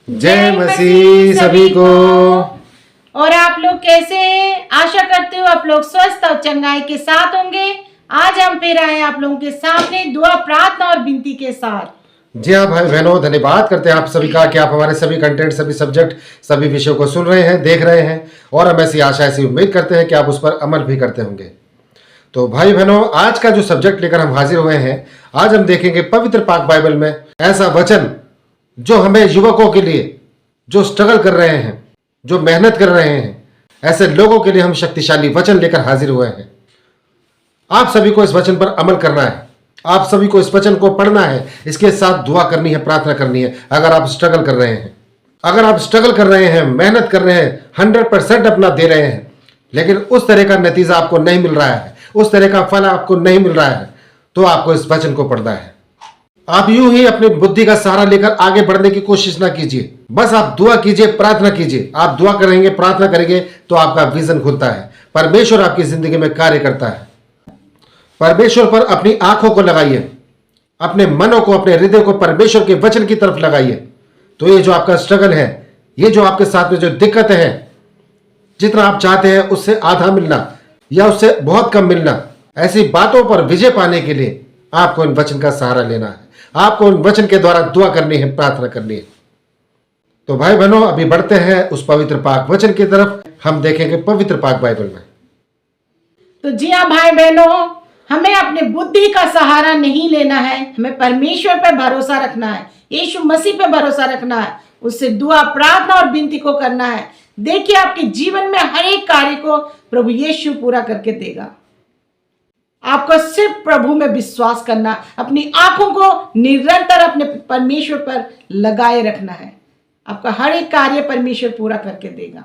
जय मसीह सभी को। और आप लोग कैसे हैं? आशा करते हो आप लोग स्वस्थ और चंगाई के साथ होंगे। आज हम फिर आए आप लोगों के सामने दुआ, प्रार्थना और विनती के साथ। जी हाँ भाई बहनों, धन्यवाद करते हैं आप सभी का कि आप हमारे सभी कंटेंट, सभी सब्जेक्ट, सभी विषयों को सुन रहे हैं, देख रहे हैं और हम ऐसी आशा, ऐसी उम्मीद करते हैं कि आप उस पर अमल भी करते होंगे। तो भाई बहनों, आज का जो सब्जेक्ट लेकर हम हाजिर हुए हैं, आज हम देखेंगे पवित्र पाक बाइबल में ऐसा वचन जो हमें युवकों के लिए, जो स्ट्रगल कर रहे हैं, जो मेहनत कर रहे हैं, ऐसे लोगों के लिए हम शक्तिशाली वचन लेकर हाजिर हुए हैं। आप सभी को इस वचन पर अमल करना है, आप सभी को इस वचन को पढ़ना है, इसके साथ दुआ करनी है, प्रार्थना करनी है। अगर आप स्ट्रगल कर रहे हैं, अगर आप स्ट्रगल कर रहे हैं, मेहनत कर रहे हैं, 100% अपना दे रहे हैं, लेकिन उस तरह का नतीजा आपको नहीं मिल रहा है, उस तरह का फल आपको नहीं मिल रहा है, तो आपको इस वचन को पढ़ना है। आप यूं ही अपनी बुद्धि का सहारा लेकर आगे बढ़ने की कोशिश ना कीजिए। बस आप दुआ कीजिए, प्रार्थना कीजिए। आप दुआ करेंगे, प्रार्थना करेंगे तो आपका विजन खुलता है, परमेश्वर आपकी जिंदगी में कार्य करता है। परमेश्वर पर अपनी आंखों को लगाइए, अपने मनों को, अपने हृदय को परमेश्वर के वचन की तरफ लगाइए। तो ये जो आपका स्ट्रगल है, ये जो आपके साथ में जो दिक्कतें हैं, जितना आप चाहते हैं उससे आधा मिलना या उससे बहुत कम मिलना, ऐसी बातों पर विजय पाने के लिए आपको इन वचन का सहारा लेना है। आपको इन वचन के द्वारा दुआ करनी है, प्रार्थना करनी है। तो भाई बहनों, अभी बढ़ते हैं उस पवित्र पाक वचन की तरफ। हम देखेंगे पवित्र पाक बाइबल में। तो जी हाँ भाई बहनों, हमें अपने बुद्धि का सहारा नहीं लेना है, हमें परमेश्वर पर भरोसा रखना है, यीशु मसीह पे भरोसा रखना है, उससे दुआ, प्रार्थना और विनती को करना है। देखिए आपके जीवन में हर एक कार्य को प्रभु यीशु पूरा करके देगा। आपको सिर्फ प्रभु में विश्वास करना, अपनी आंखों को निरंतर अपने परमेश्वर पर लगाए रखना है। आपका हर एक कार्य परमेश्वर पूरा करके देगा।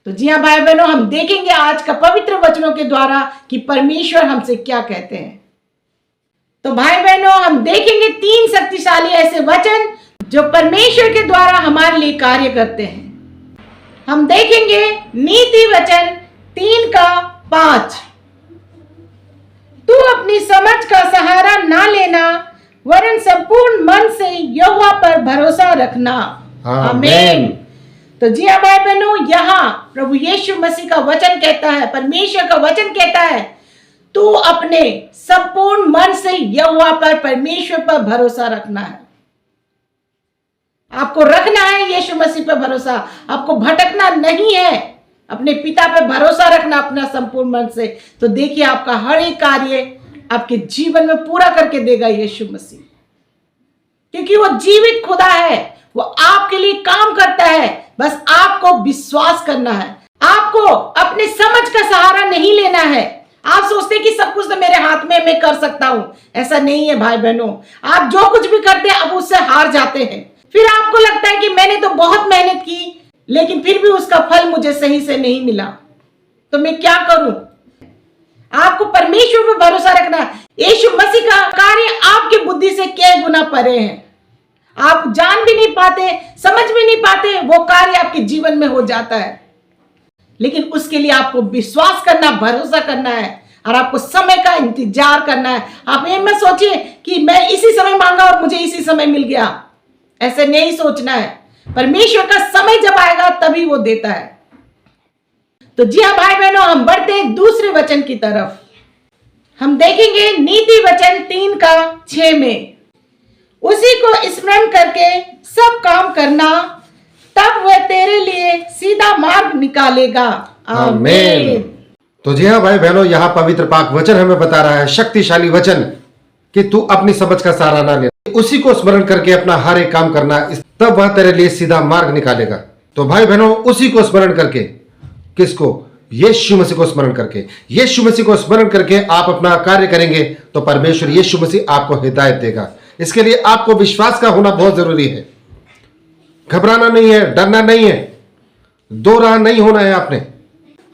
तो जी हाँ भाई बहनों, हम देखेंगे आज का पवित्र वचनों के द्वारा कि परमेश्वर हमसे क्या कहते हैं। तो भाई बहनों, हम देखेंगे 3 शक्तिशाली ऐसे वचन जो परमेश्वर के द्वारा हमारे लिए कार्य करते हैं। हम देखेंगे नीति वचन 3:5। तू अपनी समझ का सहारा ना लेना, वरन संपूर्ण मन से यहोवा पर भरोसा रखना। आमीन। तो जी हाँ भाई बहनों, यहाँ प्रभु यीशु मसीह का वचन कहता है, परमेश्वर का वचन कहता है, तू अपने संपूर्ण मन से यहोवा पर, परमेश्वर पर भरोसा रखना है। आपको रखना है यीशु मसीह पर भरोसा, आपको भटकना नहीं है, अपने पिता पे भरोसा रखना अपना संपूर्ण मन से। तो देखिए आपका हर एक कार्य आपके जीवन में पूरा करके देगा यीशु मसीह, क्योंकि वो जीवित खुदा है, वो आपके लिए काम करता है। बस आपको विश्वास करना है, आपको अपने समझ का सहारा नहीं लेना है। आप सोचते हैं कि सब कुछ तो मेरे हाथ में, मैं कर सकता हूं। ऐसा नहीं है भाई बहनों, आप जो कुछ भी करते हैं आप उससे हार जाते हैं। फिर आपको लगता है कि मैंने तो बहुत मेहनत की, लेकिन फिर भी उसका फल मुझे सही से नहीं मिला, तो मैं क्या करूं? आपको परमेश्वर पर भरोसा रखना है। यीशु मसीह का कार्य आपकी बुद्धि से कई गुना परे है। आप जान भी नहीं पाते, समझ भी नहीं पाते, वो कार्य आपके जीवन में हो जाता है। लेकिन उसके लिए आपको विश्वास करना, भरोसा करना है और आपको समय का इंतजार करना है। आप ये मत सोचिए कि मैं इसी समय मांगा और मुझे इसी समय मिल गया, ऐसे नहीं सोचना है। परमेश्वर का समय जब आएगा तभी वो देता है। तो जी हाँ भाई बहनों, हम बढ़ते हैं दूसरे वचन की तरफ। हम देखेंगे नीति वचन 3:6 में, उसी को स्मरण करके सब काम करना, तब वह तेरे लिए सीधा मार्ग निकालेगा। आमीन। तो जी हाँ भाई बहनों, यहाँ पवित्र पाक वचन हमें बता रहा है, शक्तिशाली वचन, कि तू अपनी समझ का सहारा ना ले, उसी को स्मरण करके अपना हर एक काम करना, तब वह तेरे लिए सीधा मार्ग निकालेगा। तो भाई बहनों, उसी को स्मरण करके, किसको? यीशु मसीह को स्मरण करके। यीशु मसीह को स्मरण करके आप अपना कार्य करेंगे तो परमेश्वर यीशु मसीह आपको हिदायत देगा। इसके लिए आपको विश्वास का होना बहुत जरूरी है। घबराना नहीं है, डरना नहीं है, दो राह नहीं होना है।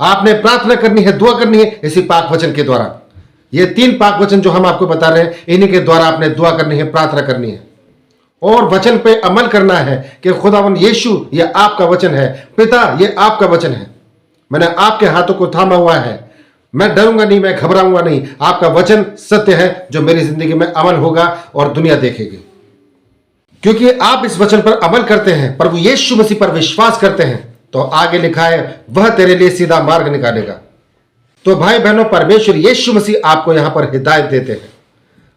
आपने प्रार्थना करनी है, दुआ करनी है इसी पाक वचन के द्वारा। ये 3 पाक वचन जो हम आपको बता रहे हैं, इन्हीं के द्वारा आपने दुआ करनी है, प्रार्थना करनी है और वचन पे अमल करना है कि खुदावन यीशु ये आपका वचन है, पिता ये आपका वचन है, मैंने आपके हाथों को थामा हुआ है, मैं डरूंगा नहीं, मैं घबराऊंगा नहीं। आपका वचन सत्य है जो मेरी जिंदगी में अमल होगा और दुनिया देखेगी। क्योंकि आप इस वचन पर अमल करते हैं, प्रभु यीशु मसीह पर विश्वास करते हैं, तो आगे लिखा है वह तेरे लिए सीधा मार्ग निकालेगा। तो भाई बहनों, परमेश्वर यीशु मसीह आपको यहां पर हिदायत देते हैं।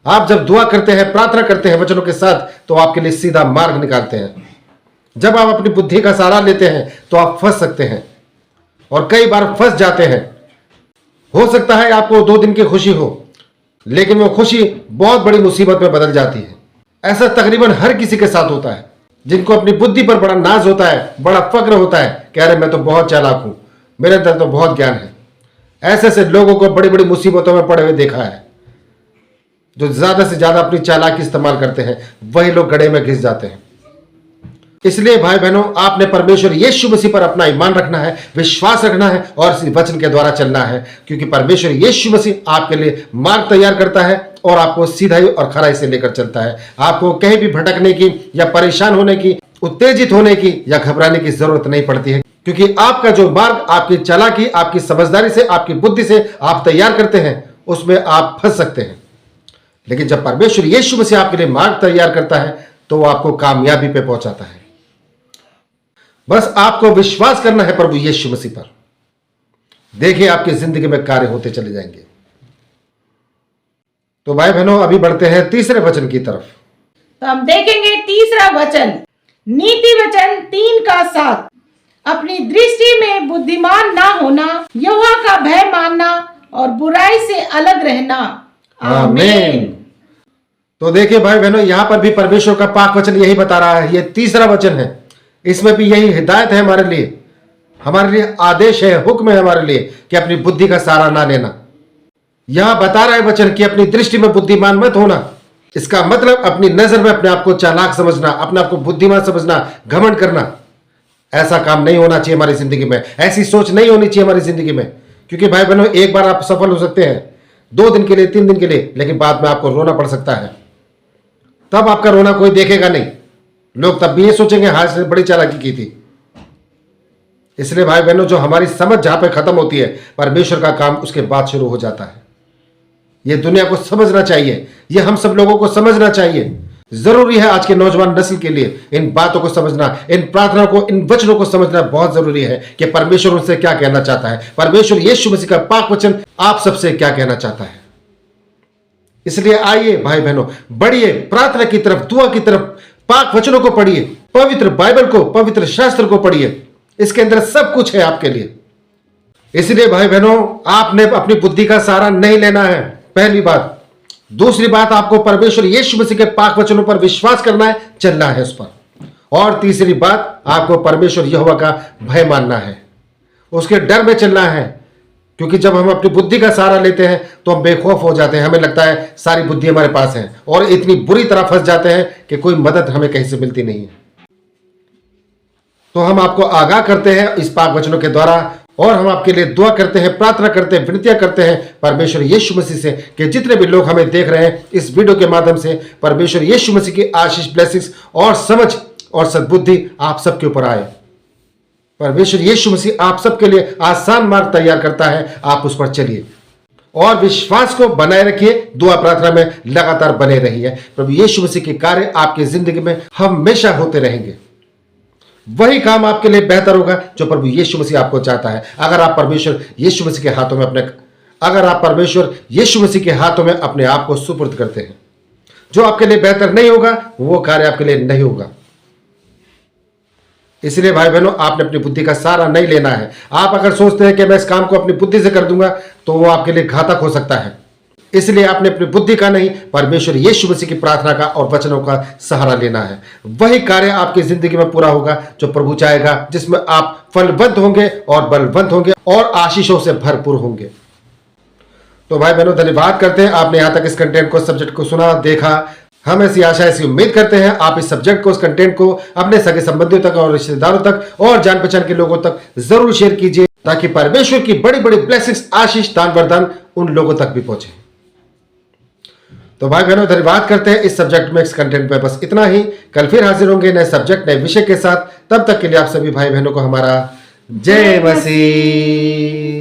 आप जब दुआ करते हैं, प्रार्थना करते हैं वचनों के साथ, तो आपके लिए सीधा मार्ग निकालते हैं। जब आप अपनी बुद्धि का सहारा लेते हैं तो आप फंस सकते हैं, और कई बार फंस जाते हैं। हो सकता है आपको 2 दिन की खुशी हो, लेकिन वो खुशी बहुत बड़ी मुसीबत में बदल जाती है। ऐसा तकरीबन हर किसी के साथ होता है, जिनको अपनी बुद्धि पर बड़ा नाज होता है, बड़ा फक्र होता है, कह रहे मैं तो बहुत चालाक हूं, मेरे अंदर तो बहुत ज्ञान है। ऐसे ऐसे लोगों को बड़ी बड़ी मुसीबतों में पड़े हुए देखा है। जो ज्यादा से ज्यादा अपनी चालाकी इस्तेमाल करते हैं, वही लोग गड्ढे में घिस जाते हैं। इसलिए भाई बहनों, आपने परमेश्वर यीशु मसीह पर अपना ईमान रखना है, विश्वास रखना है और इस वचन के द्वारा चलना है, क्योंकि परमेश्वर यीशु मसीह आपके लिए मार्ग तैयार करता है और आपको सीधाई और खराई से लेकर चलता है। आपको कहीं भी भटकने की या परेशान होने की, उत्तेजित होने की या घबराने की जरूरत नहीं पड़ती है, क्योंकि आपका जो मार्ग आपकी चालाकी, आपकी समझदारी से, आपकी बुद्धि से आप तैयार करते हैं, उसमें आप फंस सकते हैं। लेकिन जब परमेश्वर यीशु मसीह आपके लिए मार्ग तैयार करता है, तो वो आपको कामयाबी पे पहुंचाता है। बस आपको विश्वास करना है प्रभु यीशु मसीह पर। देखिए आपकी जिंदगी में कार्य होते चले जाएंगे। तो भाई बहनों, अभी बढ़ते हैं तीसरे वचन की तरफ। तो हम देखेंगे तीसरा वचन, नीति वचन 3:7। अपनी दृष्टि में बुद्धिमान ना होना, यहोवा का भय मानना और बुराई से अलग रहना। आमीन। तो देखिए भाई बहनों, यहां पर भी परमेश्वर का पाक वचन यही बता रहा है। यह तीसरा वचन है, इसमें भी यही हिदायत है हमारे लिए आदेश है, हुक्म है हमारे लिए कि अपनी बुद्धि का सहारा ना लेना। यहां बता रहा है वचन कि अपनी दृष्टि में बुद्धिमान मत होना। इसका मतलब अपनी नजर में अपने आप को चालाक समझना, अपने आप को बुद्धिमान समझना, घमंड करना, ऐसा काम नहीं होना चाहिए हमारी जिंदगी में। ऐसी सोच नहीं होनी चाहिए हमारी जिंदगी में, क्योंकि भाई बहनों, एक बार आप सफल हो सकते हैं, 2 दिन के लिए, 3 दिन के लिए, लेकिन बाद में आपको रोना पड़ सकता है। तब आपका रोना कोई देखेगा नहीं। लोग तब भी ये सोचेंगे हाथ से बड़ी चालाकी की थी। इसलिए भाई बहनों, जो हमारी समझ जहां पे खत्म होती है, परमेश्वर का काम उसके बाद शुरू हो जाता है। यह दुनिया को समझना चाहिए, यह हम सब लोगों को समझना चाहिए। जरूरी है आज के नौजवान नस्ल के लिए इन बातों को समझना, इन प्रार्थनाओं को, इन वचनों को समझना बहुत जरूरी है कि परमेश्वर उनसे क्या कहना चाहता है। परमेश्वर यीशु मसीह का पाक वचन आप सबसे क्या कहना चाहता है। इसलिए आइए भाई बहनों, बढ़िए प्रार्थना की तरफ, दुआ की तरफ। पाक वचनों को पढ़िए, पवित्र बाइबल को, पवित्र शास्त्र को पढ़िए। इसके अंदर सब कुछ है आपके लिए। इसलिए भाई बहनों, आपने अपनी बुद्धि का सहारा नहीं लेना है, पहली बात। दूसरी बात, आपको परमेश्वर यीशु मसीह के पाक वचनों पर विश्वास करना है, चलना है उस पर। और तीसरी बात, आपको परमेश्वर यहोवा का भय मानना है, उसके डर में चलना है। क्योंकि जब हम अपनी बुद्धि का सहारा लेते हैं तो हम बेखौफ हो जाते हैं। हमें लगता है सारी बुद्धि हमारे पास है, और इतनी बुरी तरह फंस जाते हैं कि कोई मदद हमें कहीं से मिलती नहीं है। तो हम आपको आगाह करते हैं इस पाक वचनों के द्वारा, और हम आपके लिए दुआ करते हैं, प्रार्थना करते हैं, विनतियां करते हैं परमेश्वर यीशु मसीह से कि जितने भी लोग हमें देख रहे हैं इस वीडियो के माध्यम से, परमेश्वर यीशु मसीह की आशीष, ब्लेसिंग्स और समझ और सद्बुद्धि आप सबके ऊपर आए। परमेश्वर यीशु मसीह आप सबके लिए आसान मार्ग तैयार करता है, आप उस पर चलिए और विश्वास को बनाए रखिए। दुआ प्रार्थना में लगातार बने रहिए। प्रभु यीशु मसीह के कार्य आपकी जिंदगी में हमेशा होते रहेंगे। वही काम आपके लिए बेहतर होगा जो प्रभु यीशु मसीह आपको चाहता है। अगर आप परमेश्वर यीशु मसीह के हाथों में अपने आप को सुपुर्द करते हैं, जो आपके लिए बेहतर नहीं होगा वो कार्य आपके लिए नहीं होगा। इसलिए भाई बहनों, आपने अपनी बुद्धि का सहारा नहीं लेना है। आप अगर सोचते हैं कि मैं इस काम को अपनी बुद्धि से कर दूंगा, तो वो आपके लिए घातक हो सकता है। इसलिए आपने अपनी बुद्धि का नहीं, परमेश्वर यीशु मसीह की प्रार्थना का और वचनों का सहारा लेना है। वही कार्य आपकी जिंदगी में पूरा होगा जो प्रभु चाहेगा, जिसमें आप फलवंत होंगे और बलवंत होंगे और आशीषों से भरपूर होंगे। तो भाई बहनों, धन्यवाद करते हैं आपने यहां तक इस कंटेंट को, सब्जेक्ट को सुना, देखा। हम ऐसी आशा, ऐसी उम्मीद करते हैं आप इस सब्जेक्ट को, इस कंटेंट को अपने सगे संबंधियों तक और रिश्तेदारों तक और जान पहचान के लोगों तक जरूर शेयर कीजिए, ताकि परमेश्वर की बड़ी बड़ी ब्लेसिंग्स, आशीष, दान वरदान उन लोगों तक भी पहुंचे। तो भाई बहनों, धन्यवाद करते हैं इस सब्जेक्ट में, इस कंटेंट में बस इतना ही। कल फिर हाजिर होंगे नए सब्जेक्ट, नए विषय के साथ। तब तक के लिए आप सभी भाई बहनों को हमारा जय मसीह।